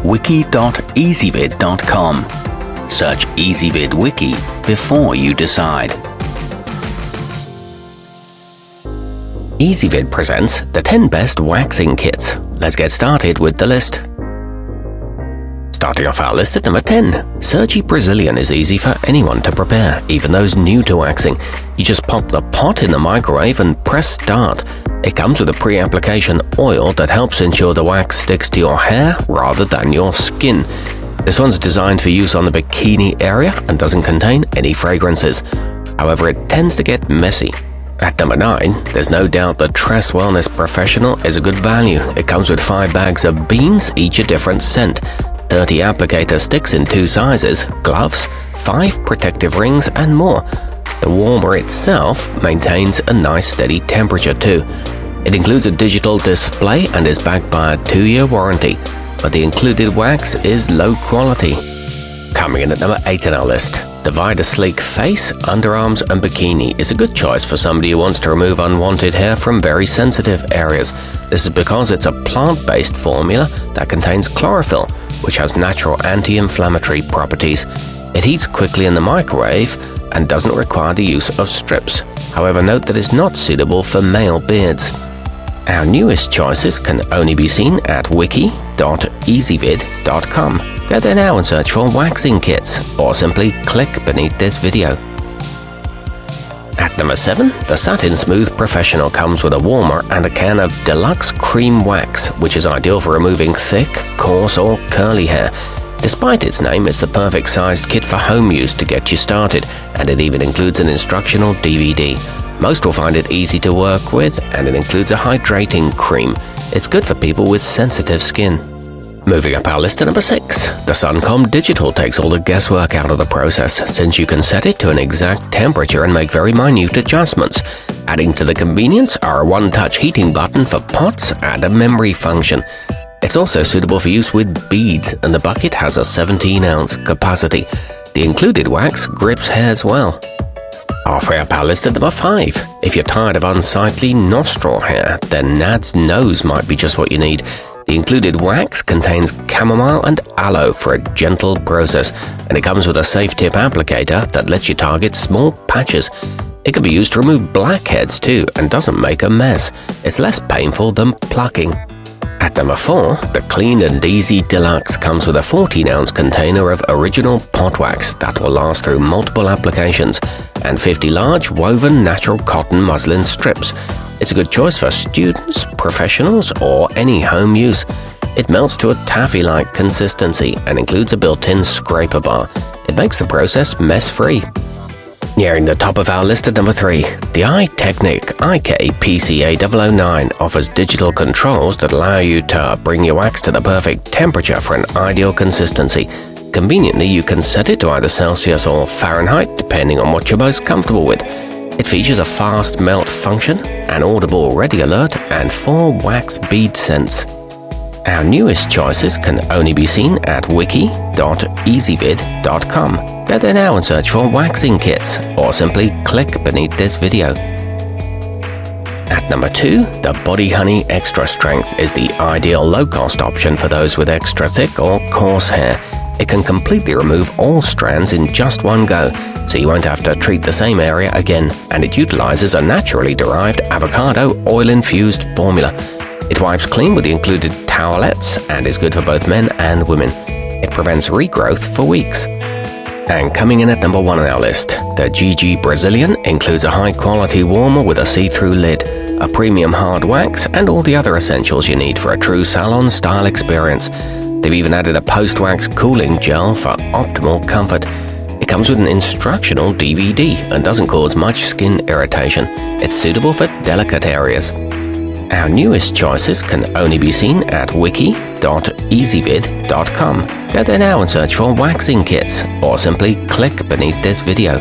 wiki.ezvid.com. Search Ezvid Wiki before you decide. Ezvid presents the 10 best waxing kits. Let's get started with the list. Starting off our list at number 10, Surgi Brazilian is easy for anyone to prepare, even those new to waxing. You just pop the pot in the microwave and press start. It comes with a pre-application oil that helps ensure the wax sticks to your hair rather than your skin. This one's designed for use on the bikini area and doesn't contain any fragrances. However, it tends to get messy. At number 9, there's no doubt the Tress Wellness Professional is a good value. It comes with 5 bags of beans, each a different scent, 30 applicator sticks in 2 sizes, gloves, 5 protective rings, and more. The warmer itself maintains a nice steady temperature too. It includes a digital display and is backed by a 2-year warranty, but the included wax is low quality. Coming in at number 8 on our list, the vidasleek face, underarms, and bikini is a good choice for somebody who wants to remove unwanted hair from very sensitive areas. This is because it's a plant-based formula that contains chlorophyll, which has natural anti-inflammatory properties. It heats quickly in the microwave and doesn't require the use of strips. However, note that it's not suitable for male beards. Our newest choices can only be seen at wiki.ezvid.com. Go there now and search for waxing kits, or simply click beneath this video. At number 7, the Satin Smooth Professional comes with a warmer and a can of deluxe cream wax, which is ideal for removing thick, coarse, or curly hair. Despite its name, it's the perfect sized kit for home use to get you started, and it even includes an instructional DVD. Most will find it easy to work with, and it includes a hydrating cream. It's good for people with sensitive skin. Moving up our list to number 6, the Suncom Digital takes all the guesswork out of the process, since you can set it to an exact temperature and make very minute adjustments. Adding to the convenience are a one-touch heating button for pots and a memory function. It's also suitable for use with beads, and the bucket has a 17-ounce capacity. The included wax grips hairs well. Halfway up our list at number 5. If you're tired of unsightly nostril hair, then Nad's nose might be just what you need. The included wax contains chamomile and aloe for a gentle process, and it comes with a safe tip applicator that lets you target small patches. It can be used to remove blackheads too, and doesn't make a mess. It's less painful than plucking. At number 4, the Clean and Easy Deluxe comes with a 14-ounce container of original pot wax that will last through multiple applications, and 50 large woven natural cotton muslin strips. It's a good choice for students, professionals, or any home use. It melts to a taffy-like consistency and includes a built-in scraper bar. It makes the process mess-free. Nearing the top of our list at number 3, the iteknic IK-PCA009 offers digital controls that allow you to bring your wax to the perfect temperature for an ideal consistency. Conveniently, you can set it to either Celsius or Fahrenheit, depending on what you're most comfortable with. It features a fast melt function, an audible ready alert, and 4 wax bead scents. Our newest choices can only be seen at wiki.ezvid.com. Go there now and search for waxing kits, or simply click beneath this video. At number 2, the bodyhonee Extra Strength is the ideal low-cost option for those with extra thick or coarse hair. It can completely remove all strands in just one go, so you won't have to treat the same area again, and it utilizes a naturally derived avocado oil-infused formula. It wipes clean with the included towelettes and is good for both men and women. It prevents regrowth for weeks. And coming in at number 1 on our list, the Gigi Brazilian includes a high-quality warmer with a see-through lid, a premium hard wax, and all the other essentials you need for a true salon-style experience. They've even added a post-wax cooling gel for optimal comfort. It comes with an instructional DVD and doesn't cause much skin irritation. It's suitable for delicate areas. Our newest choices can only be seen at wiki.ezvid.com. Go there now and search for waxing kits, or simply click beneath this video.